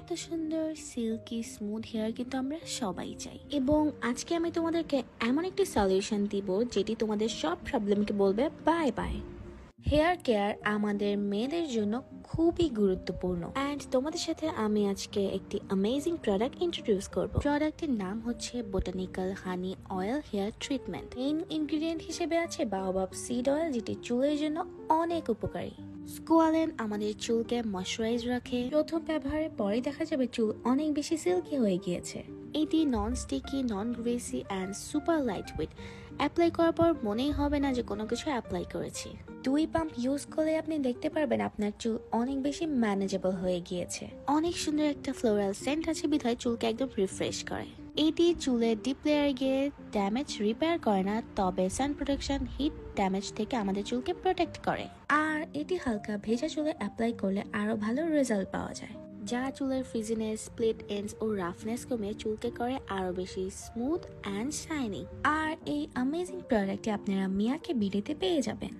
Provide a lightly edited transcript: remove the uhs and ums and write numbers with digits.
এত সুন্দর silky smooth hair কিন্তু আমরা সবাই চাই, এবং আজকে আমি তোমাদেরকে এমন একটি সলিউশন দিব যেটি তোমাদের সব প্রবলেমকে বলবে বাই বাই। হেয়ার কেয়ার আমাদের মেয়েদের জন্য খুবই গুরুত্বপূর্ণ, অ্যান্ড তোমাদের সাথে আমি আজকে একটি অ্যামেজিং প্রোডাক্ট ইন্ট্রোডিউস করব। প্রোডাক্টের নাম হচ্ছে botanical honey oil hair treatment. Main ingredient হিসেবে আছে বাওবাব সিড অয়েল, যেটি চুলের জন্য অনেক উপকারী। স্কোয়ালেন আমাদের চুলকে ময়শ্চারাইজ রাখে, প্রথম ব্যবহারের পরে দেখা যাবে চুল অনেক বেশি সিল্কি হয়ে গিয়েছে। এটি non sticky, non Gracie and super light weight. Apply করার পর মনেই হবে না যে কোনো কিছু অ্যাপ্লাই করেছি। 2 পাম্প ইউজ করলে আপনি দেখতে পারবেন আপনার চুল অনেক বেশি ম্যানেজেবল হয়ে গিয়েছে। অনেক সুন্দর একটা ফ্লোরাল সেন্ট আছে বিধায় চুলকে একদম রিফ্রেশ করে। এটি চুলের ডিপ লেয়ারে গিয়ে ড্যামেজ রিপেয়ার করে না, তবে সান প্রোটেকশন, হিট ড্যামেজ থেকে আমাদের চুলকে প্রোটেক্ট করে। আর এটি হালকা ভেজা চুলে অ্যাপ্লাই করলে আরো ভালো রেজাল্ট পাওয়া যায়, যা চুলের ফ্রিজিনেস, স্প্লিট এন্ডস ও রাফনেস কমিয়ে চুলকে করে আরো বেশি স্মুথ অ্যান্ড শাইনি। আর এই অ্যামেজিং প্রোডাক্টটি আপনারা মিয়াকে বিডিতে পেয়ে যাবেন।